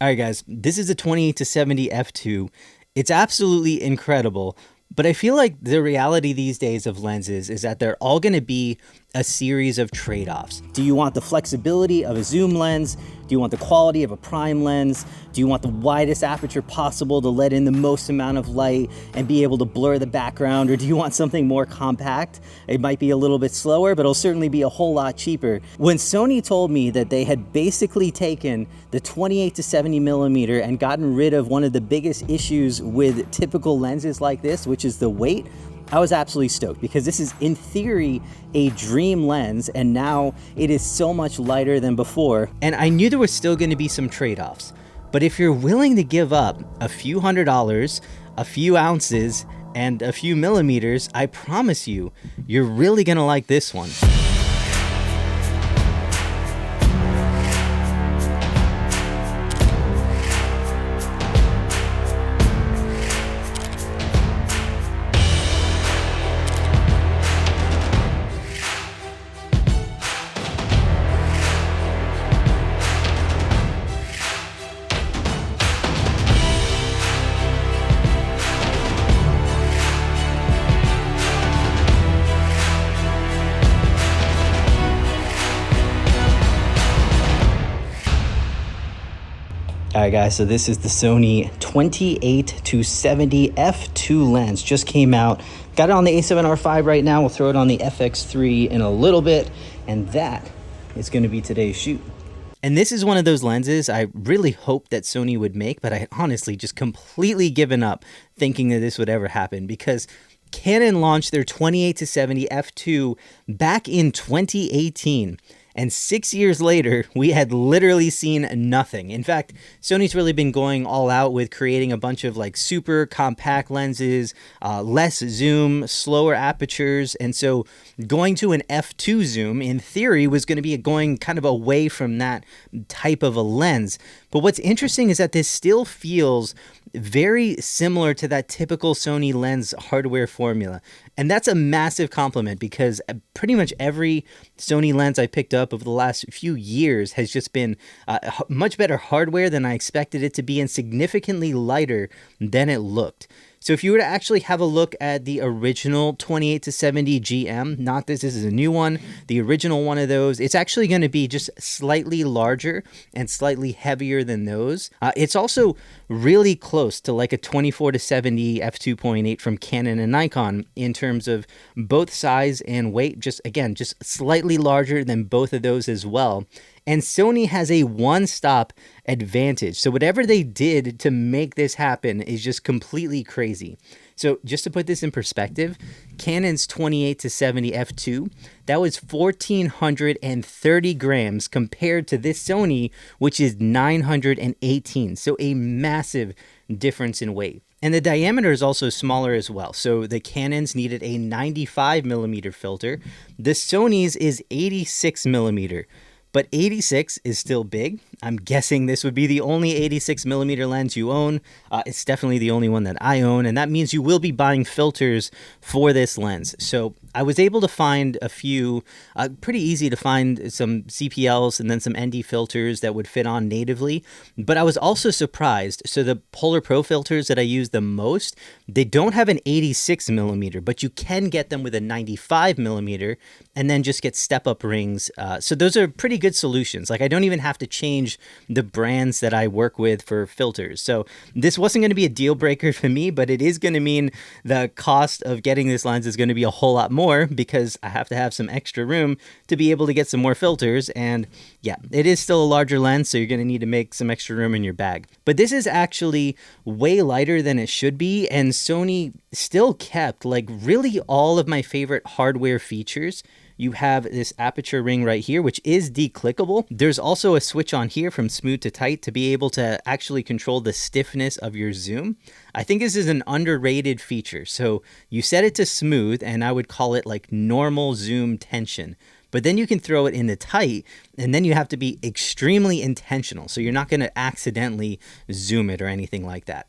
All right, guys, this is a 28-70 f2. It's absolutely incredible, but I feel like the reality these days of lenses is that they're all going to be a series of trade-offs. Do you want the flexibility of a zoom lens? Do you want the quality of a prime lens? Do you want the widest aperture possible to let in the most amount of light and be able to blur the background? Or do you want something more compact? It might be a little bit slower, but it'll certainly be a whole lot cheaper. When Sony told me that they had basically taken the 28-70 millimeter and gotten rid of one of the biggest issues with typical lenses like this, which is the weight, I was absolutely stoked, because this is in theory a dream lens, and now it is so much lighter than before. And I knew there was still going to be some trade-offs, but if you're willing to give up a few $100s, a few ounces, and a few millimeters, I promise you, you're really going to like this one. All right, guys, so this is the Sony 28-70 f2 lens. Just came out. Got it on the A7R5 right now. We'll throw it on the FX3 in a little bit, and that is going to be today's shoot. And this is one of those lenses I really hoped that Sony would make, but I honestly just completely given up thinking that this would ever happen, because Canon launched their 28-70 f2 back in 2018. And 6 years later, we had literally seen nothing. In fact, Sony's really been going all out with creating a bunch of like super compact lenses, less zoom, slower apertures. And so going to an f2 zoom, in theory, was going to be going kind of away from that type of a lens. But what's interesting is that this still feels very similar to that typical Sony lens hardware formula. And that's a massive compliment, because pretty much every Sony lens I picked up over the last few years has just been much better hardware than I expected it to be, and significantly lighter than it looked. So if you were to actually have a look at the original 28-70 GM, not this is a new one, the original one of those, it's actually going to be just slightly larger and slightly heavier than those. It's also really close to like a 24-70 f2.8 from Canon and Nikon in terms of both size and weight. Just again, just slightly larger than both of those as well. And Sony has a one-stop advantage. So whatever they did to make this happen is just completely crazy. So just to put this in perspective, Canon's 28-70 f2, that was 1,430 grams compared to this Sony, which is 918. So a massive difference in weight. And the diameter is also smaller as well. So the Canon's needed a 95 millimeter filter. The Sony's is 86 millimeter. But 86 is still big. I'm guessing this would be the only 86 millimeter lens you own. It's definitely the only one that I own, and that means you will be buying filters for this lens. So I was able to find a few, pretty easy to find some CPLs and then some ND filters that would fit on natively. But I was also surprised. So the Polar Pro filters that I use the most, they don't have an 86 millimeter, but you can get them with a 95 millimeter and then just get step-up rings. So those are pretty good solutions. Like, I don't even have to change the brands that I work with for filters. So this wasn't going to be a deal breaker for me, but it is going to mean the cost of getting this lens is going to be a whole lot more, because I have to have some extra room to be able to get some more filters. And yeah, it is still a larger lens, so you're going to need to make some extra room in your bag. But this is actually way lighter than it should be, and Sony still kept like really all of my favorite hardware features. You have this aperture ring right here, which is declickable. There's also a switch on here from smooth to tight to be able to actually control the stiffness of your zoom. I think this is an underrated feature. So you set it to smooth, and I would call it like normal zoom tension. But then you can throw it into tight, and then you have to be extremely intentional. So you're not going to accidentally zoom it or anything like that.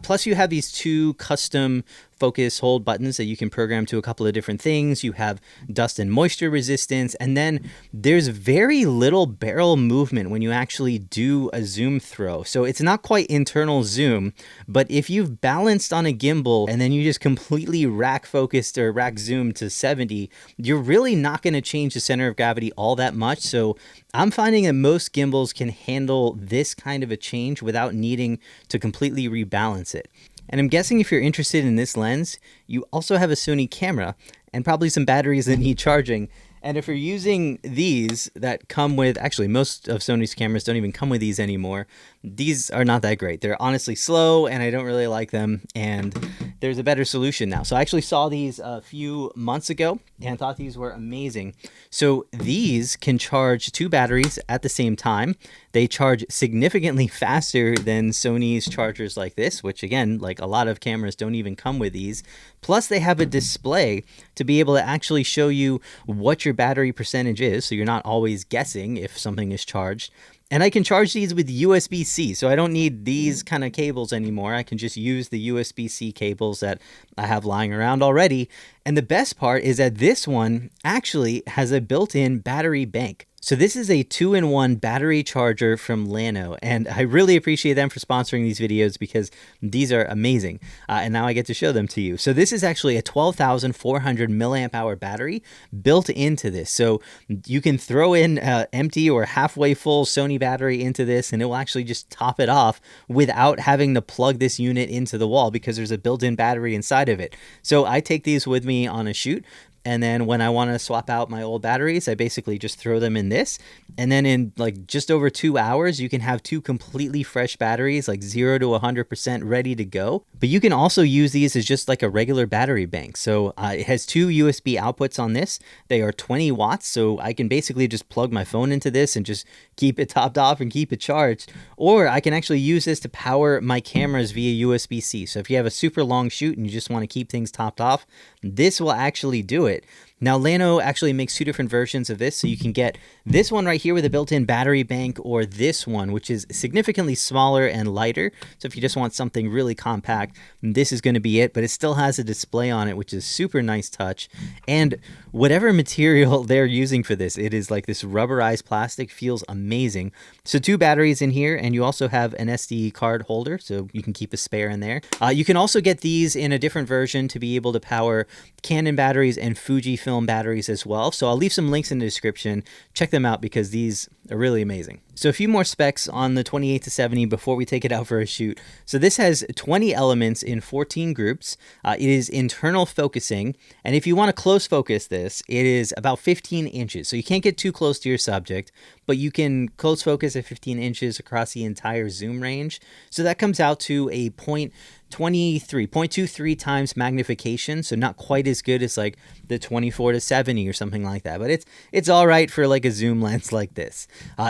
Plus, you have these two custom focus hold buttons that you can program to a couple of different things. You have dust and moisture resistance, and then there's very little barrel movement when you actually do a zoom throw. So it's not quite internal zoom, but if you've balanced on a gimbal and then you just completely rack focused or rack zoom to 70, you're really not going to change the center of gravity all that much. So I'm finding that most gimbals can handle this kind of a change without needing to completely rebalance it. And I'm guessing if you're interested in this lens, you also have a Sony camera and probably some batteries that need charging. And if you're using these that come with, actually most of Sony's cameras don't even come with these anymore. These are not that great. They're honestly slow and I don't really like them. And there's a better solution now. So I actually saw these a few months ago and thought these were amazing. So these can charge two batteries at the same time. They charge significantly faster than Sony's chargers like this, which again, like a lot of cameras don't even come with these. Plus they have a display to be able to actually show you what your battery percentage is, so you're not always guessing if something is charged. And I can charge these with USB-C, so I don't need these kind of cables anymore. I can just use the USB-C cables that I have lying around already. And the best part is that this one actually has a built-in battery bank. So this is a 2-in-1 battery charger from Lano, and I really appreciate them for sponsoring these videos because these are amazing. And now I get to show them to you. So this is actually a 12,400 milliamp hour battery built into this. So you can throw in empty or halfway full Sony battery into this, and it will actually just top it off without having to plug this unit into the wall because there's a built-in battery inside of it. So I take these with me on a shoot. And then when I want to swap out my old batteries, I basically just throw them in this. And then in like just over 2 hours, you can have two completely fresh batteries, like 0 to 100% ready to go. But you can also use these as just like a regular battery bank. So it has two USB outputs on this. They are 20 watts. So I can basically just plug my phone into this and just keep it topped off and keep it charged. Or I can actually use this to power my cameras via USB-C. So if you have a super long shoot and you just want to keep things topped off, this will actually do it. Now, Lano actually makes two different versions of this, so you can get this one right here with a built-in battery bank, or this one, which is significantly smaller and lighter. So if you just want something really compact, this is going to be it, but it still has a display on it, which is super nice touch. And whatever material they're using for this, it is like this rubberized plastic, feels amazing. So two batteries in here, and you also have an SD card holder, so you can keep a spare in there. You can also get these in a different version to be able to power Canon batteries and Fujifilm batteries as well. So I'll leave some links in the description. Check them out because these are really amazing. So a few more specs on the 28-70 before we take it out for a shoot. So this has 20 elements in 14 groups. It is internal focusing. And if you want to close focus this, it is about 15 inches. So you can't get too close to your subject, but you can close focus at 15 inches across the entire zoom range. So that comes out to a 0.23 times magnification. So not quite as good as like the 24-70 or something like that, but it's all right for like a zoom lens like this.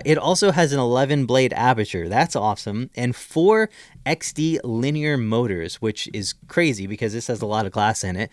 It also has an 11 blade aperture. That's awesome. And 4 XD linear motors, which is crazy because this has a lot of glass in it.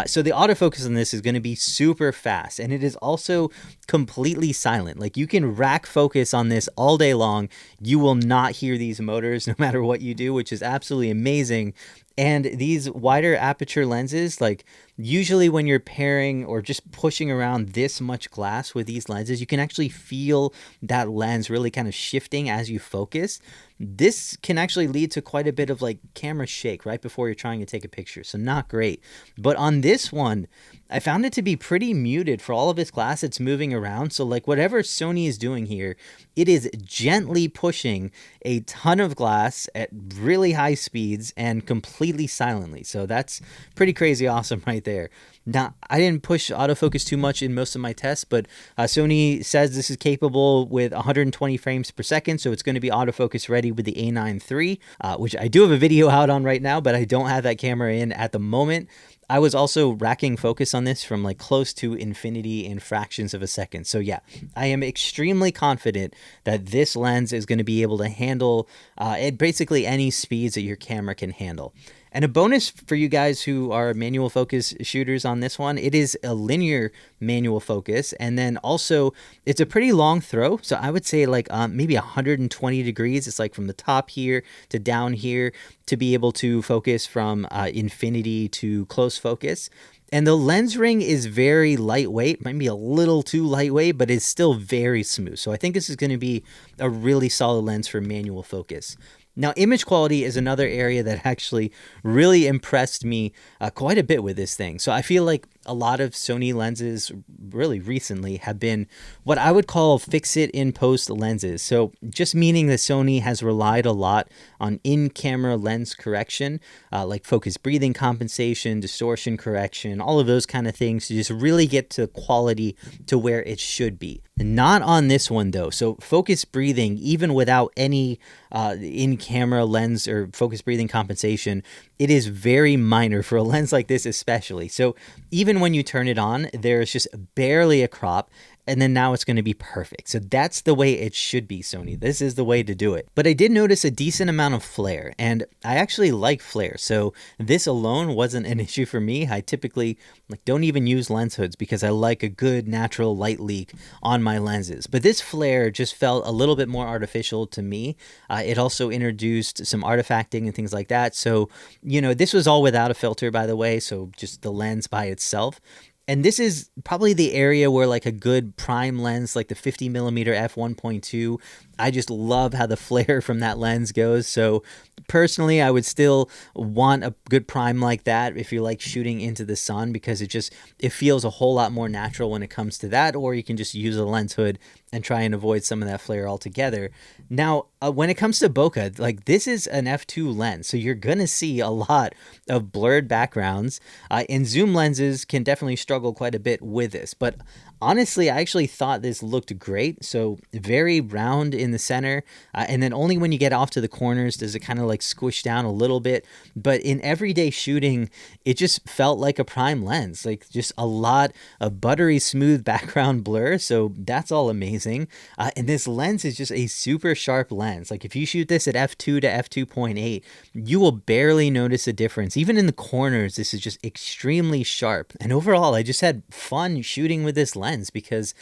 So the autofocus on this is going to be super fast, and it is also completely silent. Like you can rack focus on this all day long. You will not hear these motors no matter what you do, which is absolutely amazing. And these wider aperture lenses, like usually when you're pairing or just pushing around this much glass with these lenses, you can actually feel that lens really kind of shifting as you focus. This can actually lead to quite a bit of like camera shake right before you're trying to take a picture. So not great. But on this one, I found it to be pretty muted for all of its glass. It's moving around. So like whatever Sony is doing here, it is gently pushing a ton of glass at really high speeds and completely silently. So that's pretty crazy awesome right there. Now, I didn't push autofocus too much in most of my tests, but Sony says this is capable with 120 frames per second, so it's going to be autofocus ready with the A9 III, which I do have a video out on right now, but I don't have that camera in at the moment. I was also racking focus on this from like close to infinity in fractions of a second. So yeah, I am extremely confident that this lens is going to be able to handle basically any speeds that your camera can handle. And a bonus for you guys who are manual focus shooters on this one, it is a linear manual focus. And then also it's a pretty long throw. So I would say like maybe 120 degrees. It's like from the top here to down here to be able to focus from infinity to close focus. And the lens ring is very lightweight, might be a little too lightweight, but it's still very smooth. So I think this is going to be a really solid lens for manual focus. Now, image quality is another area that actually really impressed me quite a bit with this thing. So I feel like a lot of Sony lenses really recently have been what I would call fix-it in post lenses. So just meaning that Sony has relied a lot on in-camera lens correction, like focus breathing compensation, distortion correction, all of those kind of things to just really get to quality to where it should be. Not on this one though. So focus breathing, even without any in-camera lens or focus breathing compensation, it is very minor for a lens like this especially. So even when you turn it on, there's just barely a crop, and then now it's going to be perfect. So that's the way it should be, Sony. This is the way to do it. But I did notice a decent amount of flare, and I actually like flare. So this alone wasn't an issue for me. I typically don't even use lens hoods because I like a good natural light leak on my lenses. But this flare just felt a little bit more artificial to me. It also introduced some artifacting and things like that. So, this was all without a filter, by the way. So just the lens by itself. And this is probably the area where like a good prime lens, like the 50mm f1.2, I just love how the flare from that lens goes. So personally, I would still want a good prime like that if you like shooting into the sun, because it feels a whole lot more natural when it comes to that. Or you can just use a lens hood and try and avoid some of that flare altogether. Now, when it comes to bokeh, like this is an f2 lens, so you're gonna see a lot of blurred backgrounds, and zoom lenses can definitely struggle quite a bit with this. But honestly, I actually thought this looked great. So very round in the center, and then only when you get off to the corners does it kind of like squish down a little bit. But in everyday shooting, it just felt like a prime lens, like just a lot of buttery smooth background blur. So that's all amazing. And this lens is just a super sharp lens. Like if you shoot this at f2 to f2.8, you will barely notice a difference. Even in the corners, this is just extremely sharp. And overall, I just had fun shooting with this lens because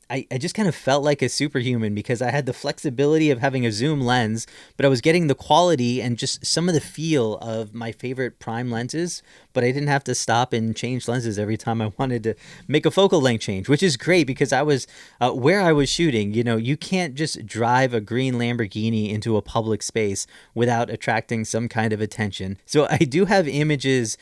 I just kind of felt like a superhuman, because I had the flexibility of having a zoom lens, but I was getting the quality and just some of the feel of my favorite prime lenses, but I didn't have to stop and change lenses every time I wanted to make a focal length change, which is great because I was where I was shooting. You can't just drive a green Lamborghini into a public space without attracting some kind of attention. So I do have images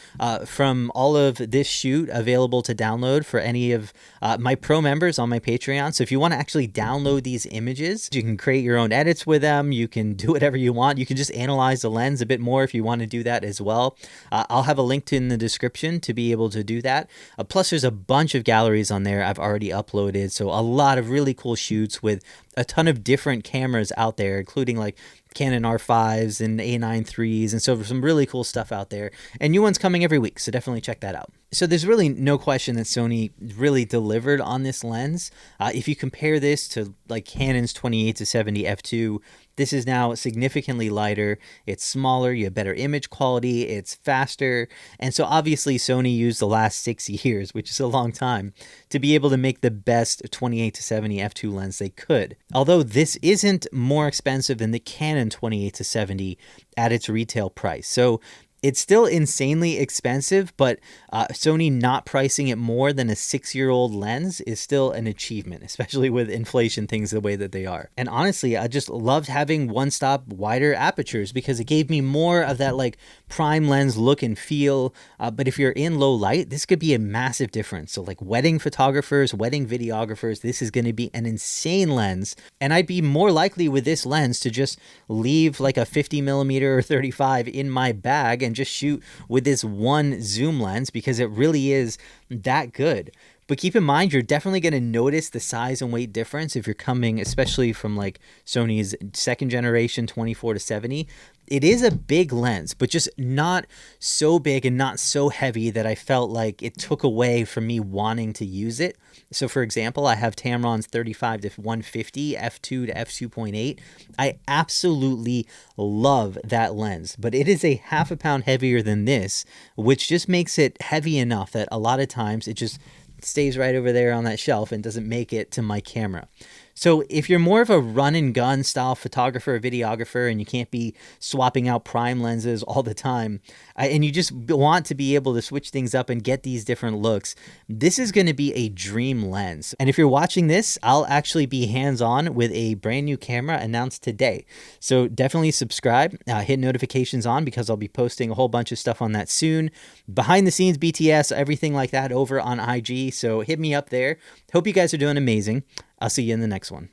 from all of this shoot available to download for any of my pro members on my Patreon. So if you want to actually download these images, you can create your own edits with them. You can do whatever you want. You can just analyze the lens a bit more if you want to do that as well. I'll have a link in the description to be able to do that. Plus, there's a bunch of galleries on there I've already uploaded. So a lot of really cool shoots with a ton of different cameras out there, including like Canon R5s and A9 IIIs, and so some really cool stuff out there. And new ones coming every week, so definitely check that out. So there's really no question that Sony really delivered on this lens. If you compare this to like Canon's 28-70 f2, this is now significantly lighter, it's smaller, you have better image quality, it's faster, and so obviously Sony used the last 6 years, which is a long time, to be able to make the best 28-70 f2 lens they could. Although this isn't more expensive than the Canon 28-70 at its retail price. So it's still insanely expensive, but Sony not pricing it more than a 6-year-old lens is still an achievement, especially with inflation things the way that they are. And honestly, I just loved having one-stop wider apertures because it gave me more of that like prime lens look and feel. But if you're in low light, this could be a massive difference. So like wedding photographers, wedding videographers, this is going to be an insane lens. And I'd be more likely with this lens to just leave like a 50mm or 35 in my bag and just shoot with this one zoom lens because it really is that good. But keep in mind, you're definitely going to notice the size and weight difference if you're coming, especially from like Sony's second generation 24 to 70. It is a big lens, but just not so big and not so heavy that I felt like it took away from me wanting to use it. So for example, I have Tamron's 35 to 150 f2 to f2.8. I absolutely love that lens, but it is a half a pound heavier than this, which just makes it heavy enough that a lot of times it just stays right over there on that shelf and doesn't make it to my camera. So if you're more of a run and gun style photographer or videographer and you can't be swapping out prime lenses all the time, and you just want to be able to switch things up and get these different looks, this is going to be a dream lens. And if you're watching this, I'll actually be hands-on with a brand new camera announced today. So definitely subscribe, hit notifications on, because I'll be posting a whole bunch of stuff on that soon. Behind the scenes, BTS, everything like that over on IG. So hit me up there. Hope you guys are doing amazing. I'll see you in the next one.